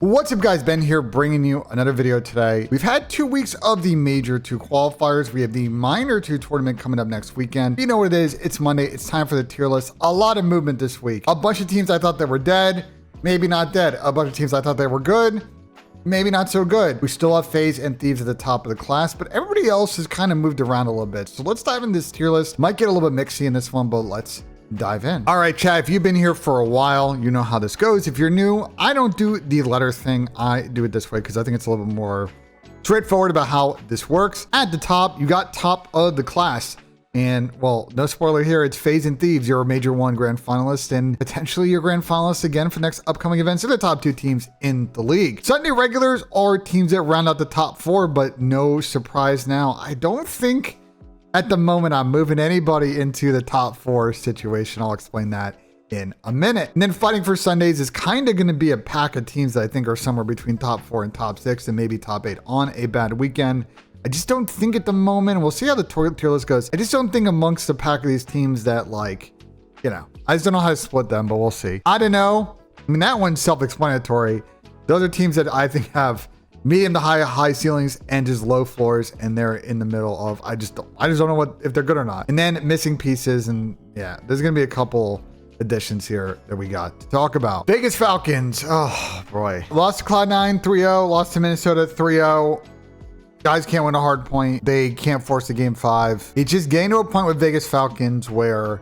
What's up guys, Ben here bringing you another video today. We've had 2 weeks of the major 2 qualifiers. We have the minor 2 tournament coming up next weekend. You know what it is, it's Monday, it's time for the tier list. A lot of movement this week. A bunch of teams I thought that were dead, maybe not dead. A bunch of teams I thought they were good, maybe not so good. We still have FaZe and Thieves at the top of the class, but everybody else has kind of moved around a little bit. So let's dive into this tier list. Might get a little bit mixy in this one, but let's dive in. All right, chat, if you've been here for a while, you know how this goes. If you're new, I don't do the letter thing. I do it this way because I think it's a little bit more straightforward about how this works. At the top, you got top of the class. And, well, no spoiler here, it's FaZe and Thieves. You're a Major 1 grand finalist and potentially your grand finalist again for next upcoming events. They're the top 2 teams in the league. Sunday regulars are teams that round out the top 4, but no surprise now. I don't think at the moment I'm moving anybody into the top 4 situation. I'll explain that in a minute. And then fighting for Sundays is kind of going to be a pack of teams that I think are somewhere between top 4 and top 6 and maybe top 8 on a bad weekend. I just don't think at the moment, we'll see how the tier list goes. I just don't think amongst the pack of these teams that, like, you know, I just don't know how to split them, but we'll see. I don't know. I mean, that one's self-explanatory. Those are teams that I think have medium to high ceilings and just low floors, and they're in the middle of, I just don't know if they're good or not. And then missing pieces, and yeah, there's gonna be a couple additions here that we got to talk about. Vegas Falcons, oh boy. Lost to Cloud9 3-0, lost to Minnesota 3-0. Guys can't win a hard point. They can't force a game 5. It's just getting to a point with Vegas Falcons where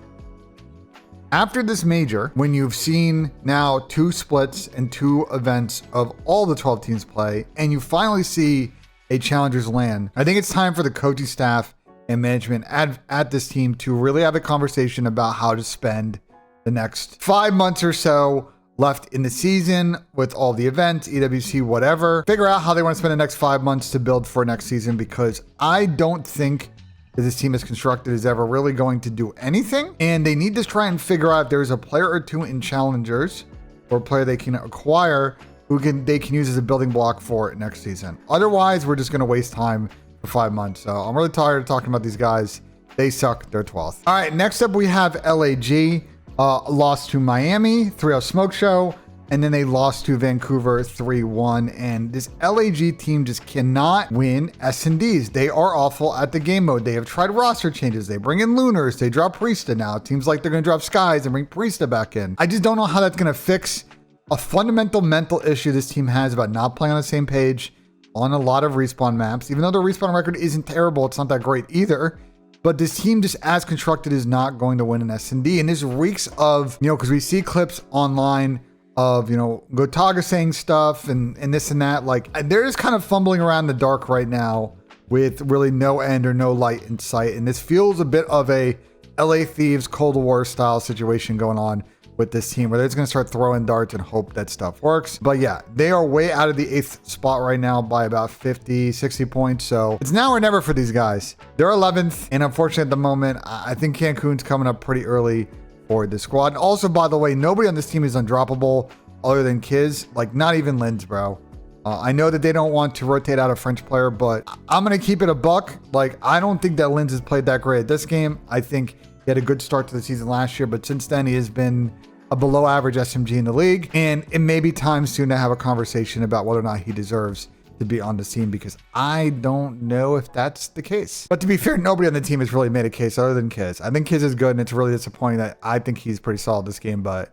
after this major, when you've seen now 2 splits and 2 events of all the 12 teams play, and you finally see a challengers land, I think it's time for the coaching staff and management at this team to really have a conversation about how to spend the next 5 months or so left in the season with all the events, EWC, whatever. Figure out how they want to spend the next 5 months to build for next season, because I don't think that this team is constructed is ever really going to do anything. And they need to try and figure out if there's a player or 2 in challengers or a player they can acquire who they can use as a building block for next season. Otherwise, we're just going to waste time for 5 months. So I'm really tired of talking about these guys. They suck. They're 12th. All right, next up we have LAG. Lost to Miami, 3-0 smoke show, and then they lost to Vancouver 3-1. And this LAG team just cannot win S&Ds. They are awful at the game mode. They have tried roster changes. They bring in Lunars. They drop Priesta now. It seems like they're going to drop Skies and bring Priesta back in. I just don't know how that's going to fix a fundamental mental issue this team has about not playing on the same page on a lot of respawn maps. Even though the respawn record isn't terrible, it's not that great either. But this team, just as constructed, is not going to win an S&D. And this reeks of, you know, because we see clips online of, you know, Gotaga saying stuff and this and that. Like, they're just kind of fumbling around in the dark right now with really no end or no light in sight. And this feels a bit of a LA Thieves Cold War style situation going on with this team, where they're just going to start throwing darts and hope that stuff works. But yeah, they are way out of the 8th spot right now by about 50, 60 points. So it's now or never for these guys. They're 11th. And unfortunately at the moment, I think Cancun's coming up pretty early for the squad. And also, by the way, nobody on this team is undroppable other than Kiz. Like, not even Linz, bro. I know that they don't want to rotate out a French player, but I'm going to keep it a buck. Like, I don't think that Linz has played that great at this game. I think he had a good start to the season last year, but since then he has been a below average SMG in the league. And it may be time soon to have a conversation about whether or not he deserves to be on the team, because I don't know if that's the case. But to be fair, nobody on the team has really made a case other than Kiz. I think Kiz is good, and it's really disappointing that I think he's pretty solid this game, but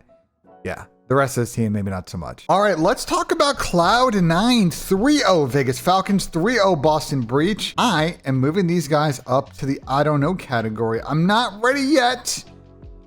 yeah, the rest of this team, maybe not so much. All right, let's talk about Cloud9. 3-0 Vegas Falcons, 3-0 Boston Breach. I am moving these guys up to the I don't know category. I'm not ready yet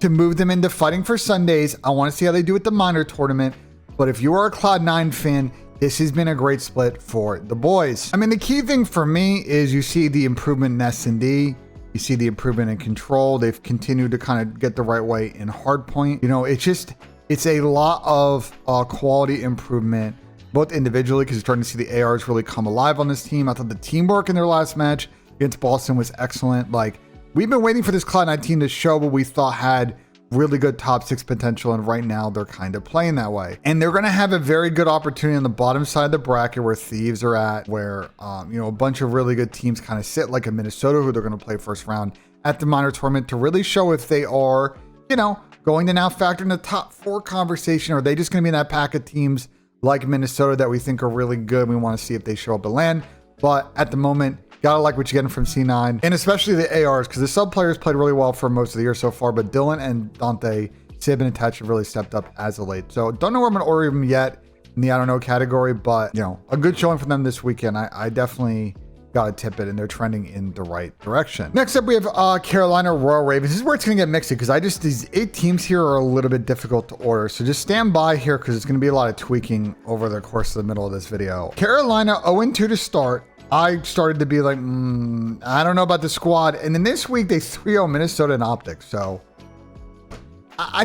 to move them into fighting for Sundays. I want to see how they do at the minor tournament. But if you are a Cloud9 fan, this has been a great split for the boys. I mean, the key thing for me is you see the improvement in S&D. You see the improvement in control. They've continued to kind of get the right way in hardpoint. You know, it's a lot of quality improvement, both individually, because you're starting to see the ARs really come alive on this team. I thought the teamwork in their last match against Boston was excellent. Like, we've been waiting for this Cloud9 team to show what we thought had really good top 6 potential, and right now they're kind of playing that way. And they're going to have a very good opportunity on the bottom side of the bracket where Thieves are at, where you know, a bunch of really good teams kind of sit, like a Minnesota, who they're going to play first round at the minor tournament, to really show if they are, you know, going to now factor in the top 4 conversation, or are they just going to be in that pack of teams like Minnesota that we think are really good. We want to see if they show up to land. But at the moment, gotta like what you're getting from C9, and especially the ARs, because the sub players played really well for most of the year so far, but Dylan and Dante, Sib and Attach have really stepped up as of late. So don't know where I'm gonna order them yet in the I don't know category, but you know, a good showing for them this weekend. I definitely gotta tip it, and they're trending in the right direction. Next up, we have Carolina Royal Ravens. This is where it's gonna get mixy, because these 8 teams here are a little bit difficult to order. So just stand by here, because it's gonna be a lot of tweaking over the course of the middle of this video. Carolina 0-2 to start. I started to be like, I don't know about the squad. And then this week, they 3-0 Minnesota and OpTic. So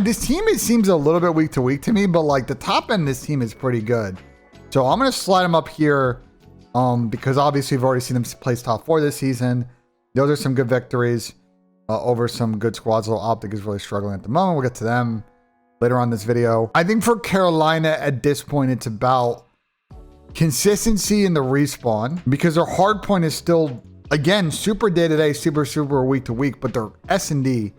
this team, it seems a little bit week to week to me, but like the top end of this team is pretty good. So I'm going to slide them up here because obviously we've already seen them place top 4 this season. Those are some good victories over some good squads. Although OpTic is really struggling at the moment. We'll get to them later on in this video. I think for Carolina at this point, it's about consistency in the respawn, because their hard point is still, again, super day-to-day, super week-to-week, but their S&D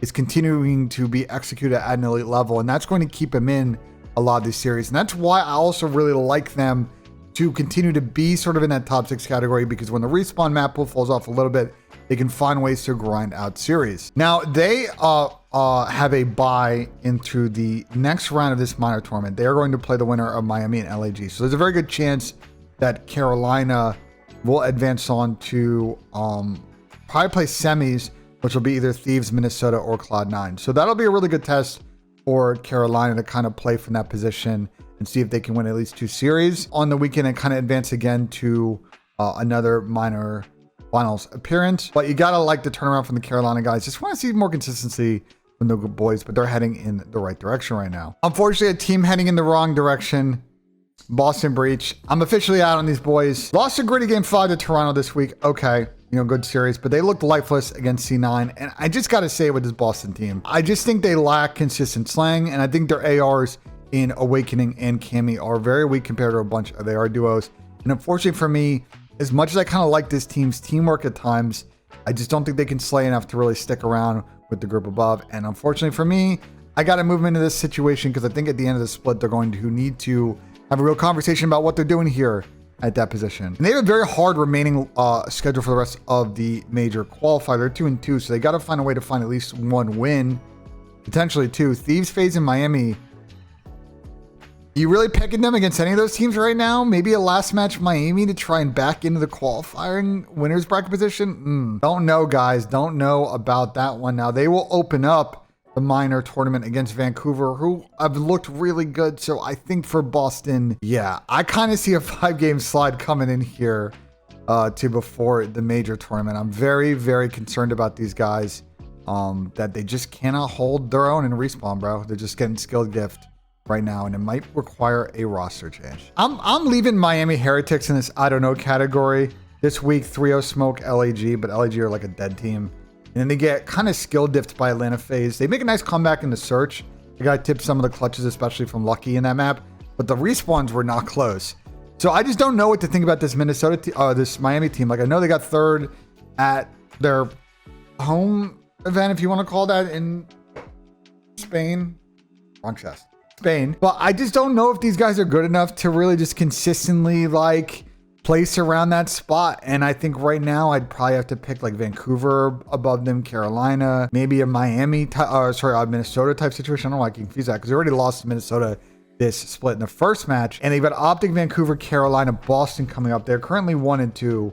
is continuing to be executed at an elite level, and that's going to keep them in a lot of these series. And that's why I also really like them to continue to be sort of in that top 6 category, because when the respawn map pool falls off a little bit, they can find ways to grind out series. Now, they have a bye into the next round of this minor tournament. They are going to play the winner of Miami and LAG. So there's a very good chance that Carolina will advance on to probably play semis, which will be either Thieves, Minnesota, or Cloud9. So that'll be a really good test for Carolina to kind of play from that position and see if they can win at least 2 series on the weekend and kind of advance again to another minor finals appearance. But you gotta like the turnaround from the Carolina guys. Just want to see more consistency from the good boys, but they're heading in the right direction right now. Unfortunately, a team heading in the wrong direction, Boston Breach. I'm officially out on these boys. Lost a gritty game 5 to Toronto this week. Okay, you know, good series, but they looked lifeless against C9. And I just gotta say with this Boston team, I just think they lack consistent slang, and I think their ARs in Awakening and Cammy are very weak compared to a bunch of AR duos. And unfortunately for me, as much as I kind of like this team's teamwork at times, I just don't think they can slay enough to really stick around with the group above. And unfortunately for me, I got to move into this situation because I think at the end of the split, they're going to need to have a real conversation about what they're doing here at that position. And they have a very hard remaining schedule for the rest of the major qualifier. They're 2-2, so they got to find a way to find at least 1 win, potentially 2. Thieves, FaZe, and Miami. You really picking them against any of those teams right now? Maybe a last match Miami to try and back into the qualifying winners bracket position? Don't know, guys. Don't know about that one. Now, they will open up the minor tournament against Vancouver, who have looked really good. So I think for Boston, yeah, I kind of see a 5-game slide coming in here to before the major tournament. I'm very, very concerned about these guys, that they just cannot hold their own in respawn, bro. They're just getting skilled gift right now, and it might require a roster change. I'm leaving Miami Heretics in this I don't know category this week. 3-0 smoke LAG, but LAG are like a dead team. And then they get kind of skill diffed by Atlanta FaZe. They make a nice comeback in the search. The guy tipped some of the clutches, especially from Lucky in that map, but the respawns were not close. So I just don't know what to think about this this Miami team. Like, I know they got 3rd at their home event, if you want to call that, in Spain. Wrong chest. Spain, but I just don't know if these guys are good enough to really just consistently like place around that spot. And I think right now I'd probably have to pick like Vancouver above them, Carolina, maybe a Minnesota type situation. I don't know why I can confuse that because they already lost to Minnesota this split in the first match, and they've got OpTic, Vancouver, Carolina, Boston coming up. They're currently 1-2.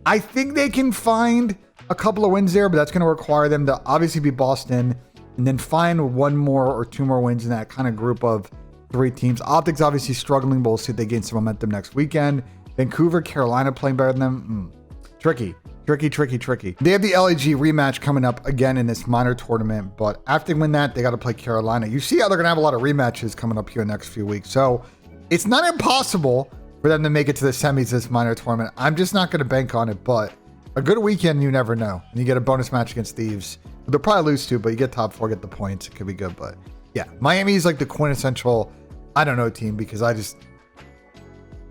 I think they can find a couple of wins there, but that's going to require them to obviously be Boston and then find 1 more or 2 more wins in that kind of group of 3 teams. OpTic's obviously struggling, but we'll see if they gain some momentum next weekend. Vancouver, Carolina playing better than them. Tricky. They have the LAG rematch coming up again in this minor tournament, but after they win that, they got to play Carolina. You see how they're going to have a lot of rematches coming up here in the next few weeks. So it's not impossible for them to make it to the semis this minor tournament. I'm just not going to bank on it, but a good weekend, you never know. And you get a bonus match against Thieves. They'll probably lose too, but you get top 4, get the points. It could be good, but yeah, Miami is like the quintessential I don't know team because I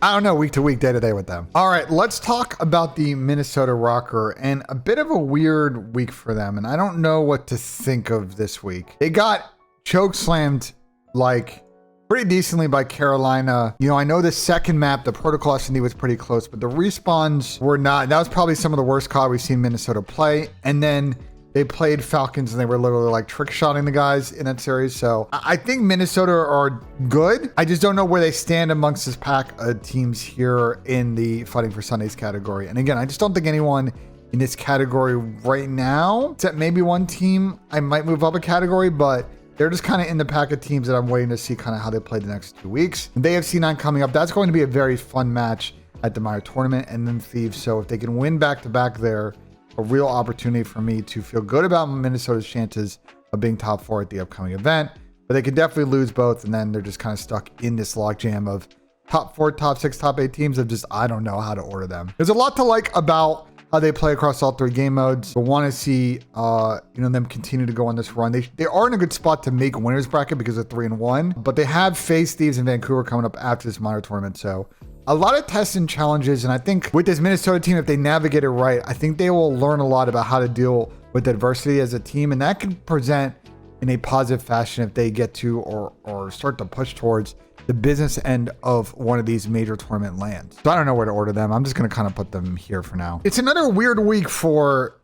don't know week to week, day to day with them. All right, let's talk about the Minnesota Rocker and a bit of a weird week for them. And I don't know what to think of this week. They got choke slammed like pretty decently by Carolina. You know, I know the second map, the protocol S&D was pretty close, but the respawns were not. That was probably some of the worst COD we've seen Minnesota play. And then they played Falcons and they were literally like trick shotting the guys in that series. So I think Minnesota are good. I just don't know where they stand amongst this pack of teams here in the Fighting for Sundays category. And again, I just don't think anyone in this category right now, except maybe one team, I might move up a category, but they're just kind of in the pack of teams that I'm waiting to see kind of how they play the next 2 weeks. They have C9 coming up. That's going to be a very fun match at the minor tournament, and then Thieves. So if they can win back-to-back there, a real opportunity for me to feel good about Minnesota's chances of being top 4 at the upcoming event. But they could definitely lose both, and then they're just kind of stuck in this logjam of top 4, top 6, top 8 teams of just, I don't know how to order them. There's a lot to like about how they play across all 3 game modes. But want to see them continue to go on this run. They are in a good spot to make winners bracket because they're 3-1, but they have FaZe, Thieves, and Vancouver coming up after this minor tournament. So a lot of tests and challenges, and I think with this Minnesota team, if they navigate it right, I think they will learn a lot about how to deal with adversity as a team, and that can present in a positive fashion if they get to or start to push towards the business end of one of these major tournament lands. So I don't know where to order them. I'm just going to kind of put them here for now. It's another weird week for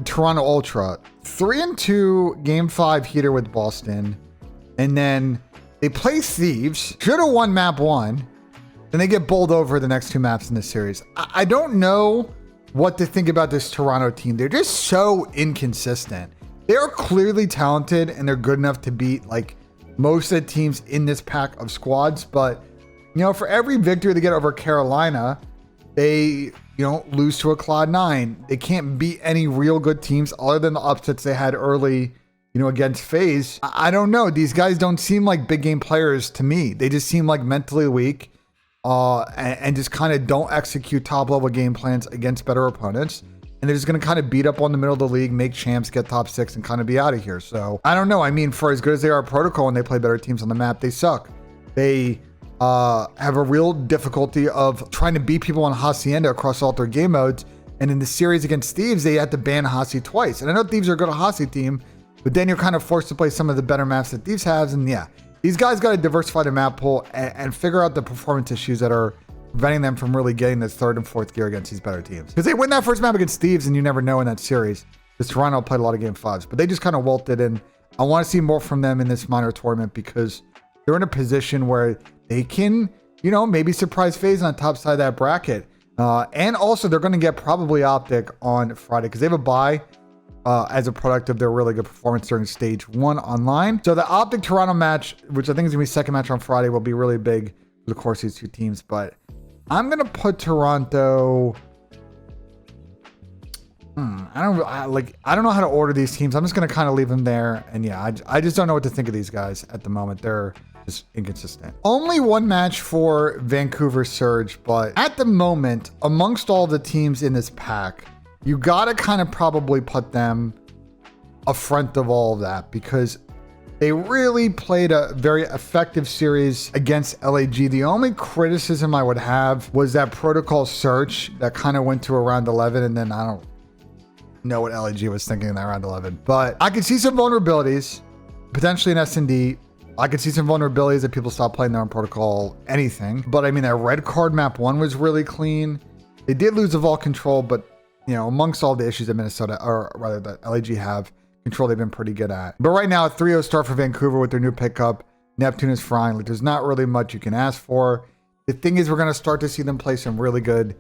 Toronto Ultra. 3-2 game 5 heater with Boston. And then they play Thieves. Should have won map 1. Then they get bowled over the next 2 maps in this series. I don't know what to think about this Toronto team. They're just so inconsistent. They're clearly talented and they're good enough to beat like most of the teams in this pack of squads, but for every victory they get over Carolina, they lose to a Cloud9. They can't beat any real good teams other than the upsets they had early against FaZe. I don't know, these guys don't seem like big game players to me. They just seem like mentally weak and just kind of don't execute top level game plans against better opponents. And they're just going to kind of beat up on the middle of the league, make champs, get top 6, and kind of be out of here. So I don't know. I mean, for as good as they are at protocol and they play better teams on the map, they suck. They have a real difficulty of trying to beat people on Hacienda across all 3 game modes. And in the series against Thieves, they had to ban Hasi twice. And I know Thieves are a good Hasi team, but then you're kind of forced to play some of the better maps that Thieves has. And yeah, these guys got to diversify the map pool and figure out the performance issues that are preventing them from really getting this 3rd and 4th gear against these better teams. Because they win that first map against Thieves, and you never know in that series. This Toronto played a lot of game 5s, but they just kind of wilted, and I want to see more from them in this minor tournament because they're in a position where they can, maybe surprise FaZe on the top side of that bracket. And also, they're going to get probably OpTic on Friday because they have a bye as a product of their really good performance during stage 1 online. So the OpTic Toronto match, which I think is going to be second match on Friday, will be really big for the course of these 2 teams, but I'm going to put Toronto. I don't know how to order these teams. I'm just going to kind of leave them there. And yeah, I just don't know what to think of these guys at the moment. They're just inconsistent. Only 1 match for Vancouver Surge, but at the moment, amongst all the teams in this pack, you got to kind of probably put them a front of all of that because they really played a very effective series against LAG. The only criticism I would have was that protocol search that kind of went to around 11, and then I don't know what LAG was thinking in that round 11. But I could see some vulnerabilities, potentially in S&D. I could see some vulnerabilities that people stop playing their own protocol, anything. But I mean, that red card map 1 was really clean. They did lose the vault control, but amongst all the issues that Minnesota, or rather that LAG have, control they've been pretty good at. But right now, a 3-0 start for Vancouver with their new pickup. Neptune is frying. Like, there's not really much you can ask for. The thing is, we're going to start to see them play some really good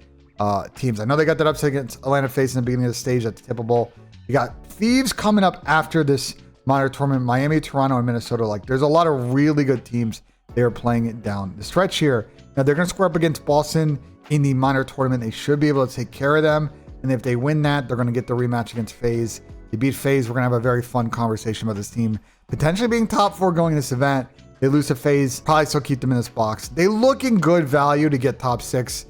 teams. I know they got that upset against Atlanta FaZe in the beginning of the stage. That's tippable. You got Thieves coming up after this minor tournament. Miami, Toronto, and Minnesota. Like, there's a lot of really good teams they're playing it down the stretch here. Now, they're going to square up against Boston in the minor tournament. They should be able to take care of them. And if they win that, they're going to get the rematch against FaZe. They beat FaZe, we're going to have a very fun conversation about this team potentially being top 4 going in this event. They lose to FaZe, probably still keep them in this box. They look in good value to get top 6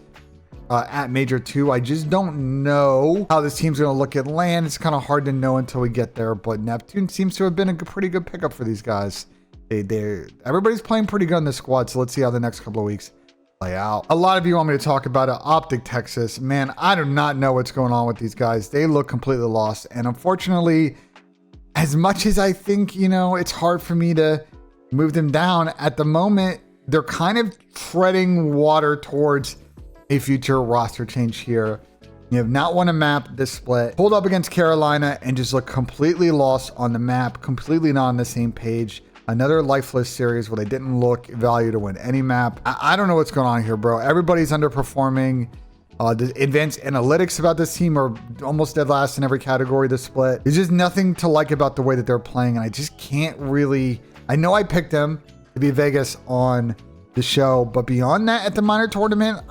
at Major 2. I just don't know how this team's going to look at LAN. It's kind of hard to know until we get there, but Neptune seems to have been a pretty good pickup for these guys. Everybody's playing pretty good on this squad, so let's see how the next couple of weeks play out. A lot of you want me to talk about it. OpTic Texas. Man, I do not know what's going on with these guys. They look completely lost. And unfortunately, as much as I think, it's hard for me to move them down. At the moment, they're kind of treading water towards a future roster change here. You have not won a map this split, pulled up against Carolina and just look completely lost on the map, completely not on the same page. Another lifeless series where they didn't look value to win any map. I don't know what's going on here, bro. Everybody's underperforming. The advanced analytics about this team are almost dead last in every category this split. There's just nothing to like about the way that they're playing, and I just can't really... I know I picked them to be Vegas on the show, but beyond that at the minor tournament,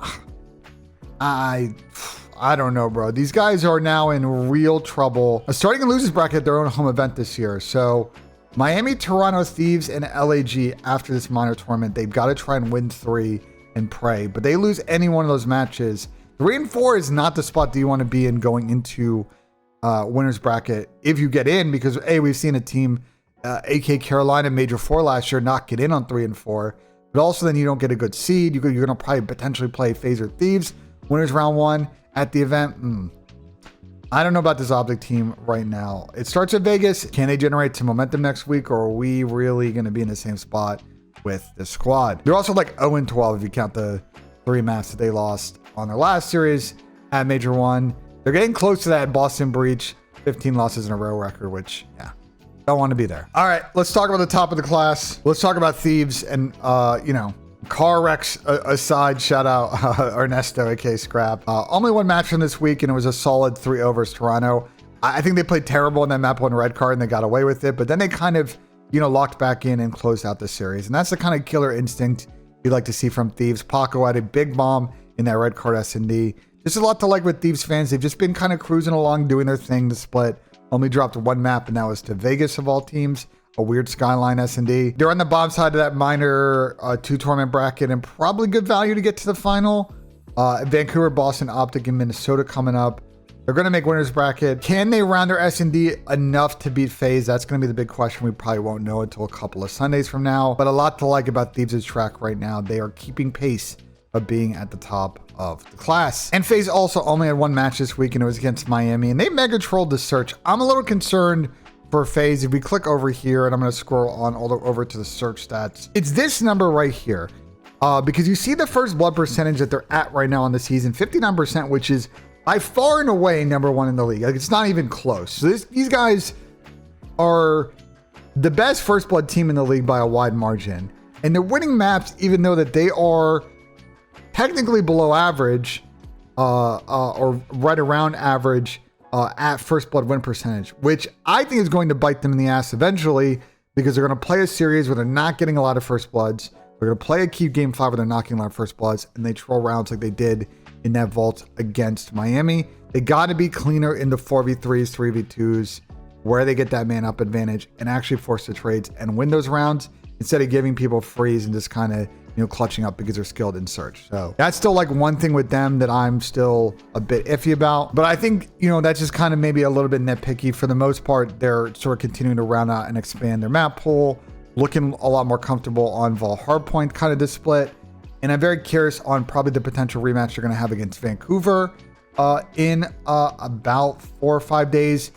I don't know, bro. These guys are now in real trouble. Starting a losers bracket at their own home event this year. So Miami, Toronto, Thieves, and LAG after this minor tournament, they've got to try and win 3 and pray. But they lose any one of those matches. 3 and 4 is not the spot that you want to be in going into winners bracket if you get in, because we've seen a team, AK Carolina Major 4 last year, not get in on 3 and 4. But also then you don't get a good seed. You're going to probably potentially play FaZe or Thieves winners round 1 at the event. I don't know about this OpTic team right now. It starts at Vegas. Can they generate some momentum next week, or are we really going to be in the same spot with the squad? They're also like 0-12 if you count the 3 maps that they lost on their last series at Major 1. They're getting close to that Boston Breach 15 losses in a row record, which, yeah, don't want to be there. All right, let's talk about the top of the class. Let's talk about Thieves and, car wrecks aside. Shout out Ernesto, aka Scrap. Only one match from this week, and it was a solid 3-0 versus Toronto. I think they played terrible in that map on red card, and they got away with it. But then they kind of, locked back in and closed out the series. And that's the kind of killer instinct you'd like to see from Thieves. Paco had a big bomb in that red card S&D. There's a lot to like with Thieves fans. They've just been kind of cruising along, doing their thing. The split only dropped 1 map, and that was to Vegas of all teams. A weird Skyline S&D. They're on the bottom side of that minor 2 tournament bracket, and probably good value to get to the final. Vancouver, Boston, OpTic, and Minnesota coming up. They're going to make winners bracket. Can they round their S&D enough to beat FaZe? That's going to be the big question. We probably won't know until a couple of Sundays from now. But a lot to like about Thieves' track right now. They are keeping pace of being at the top of the class. And FaZe also only had 1 match this week, and it was against Miami. And they mega trolled the search. I'm a little concerned for FaZe. If we click over here, and I'm going to scroll on all the over to the search stats, it's this number right here. Because you see the first blood percentage that they're at right now on the season, 59%, which is by far and away number 1 in the league. Like, it's not even close. So these guys are the best first blood team in the league by a wide margin. And they're winning maps, even though that they are technically below average, or right around average, at first blood win percentage, which I think is going to bite them in the ass eventually, because they're going to play a series where they're not getting a lot of first bloods. They're going to play a keep game 5 where they're not getting a lot of first bloods, and they troll rounds like they did in that vault against Miami. They got to be cleaner in the 4v3s, 3v2s, where they get that man up advantage and actually force the trades and win those rounds instead of giving people freeze and just kind of clutching up because they're skilled in search. So that's still like one thing with them that I'm still a bit iffy about. But I think, that's just kind of maybe a little bit nitpicky. For the most part, they're sort of continuing to round out and expand their map pool, looking a lot more comfortable on Vol Hardpoint kind of this split. And I'm very curious on probably the potential rematch they're going to have against Vancouver in about 4 or 5 days.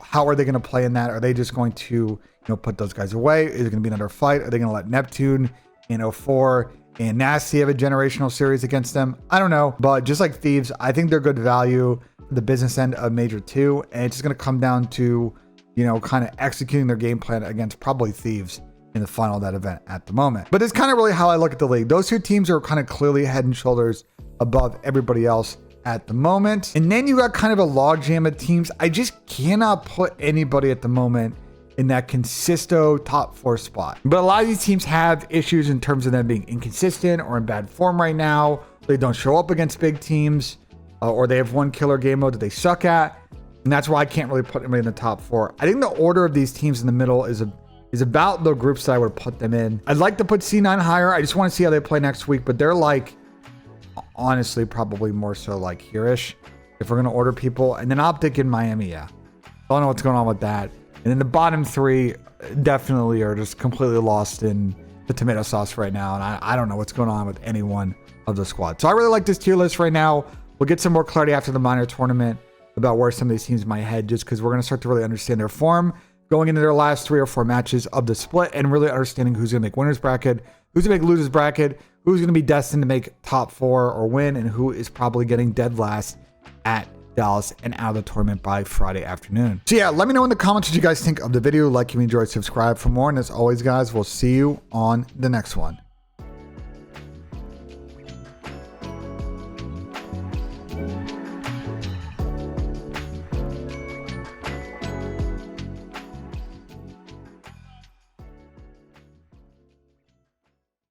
How are they going to play in that? Are they just going to, put those guys away? Is it going to be another fight? Are they going to let Neptune in 04 and Nasty have a generational series against them? I don't know. But just like Thieves, I think they're good value for the business end of Major 2. And it's just going to come down to, kind of executing their game plan against probably Thieves in the final of that event at the moment. But it's kind of really how I look at the league. Those 2 teams are kind of clearly head and shoulders above everybody else at the moment. And then you got kind of a logjam of teams. I just cannot put anybody at the moment in that consisto top 4 spot. But a lot of these teams have issues in terms of them being inconsistent or in bad form right now. They don't show up against big teams, or they have 1 killer game mode that they suck at. And that's why I can't really put anybody in the top 4. I think the order of these teams in the middle is about the groups that I would put them in. I'd like to put C9 higher. I just want to see how they play next week, but they're like, honestly, probably more so like here-ish if we're going to order people. And then OpTic in Miami, yeah. I don't know what's going on with that. And then the bottom 3 definitely are just completely lost in the tomato sauce right now. And I don't know what's going on with any one of the squad. So I really like this tier list right now. We'll get some more clarity after the minor tournament about where some of these teams might head, just because we're going to start to really understand their form going into their last 3 or 4 matches of the split and really understanding who's going to make winners bracket, who's going to make losers bracket, who's going to be destined to make top 4 or win, and who is probably getting dead last at Dallas and out of the tournament by Friday afternoon. So yeah, let me know in the comments what you guys think of the video. Like if you enjoyed, subscribe for more. And as always, guys, we'll see you on the next one.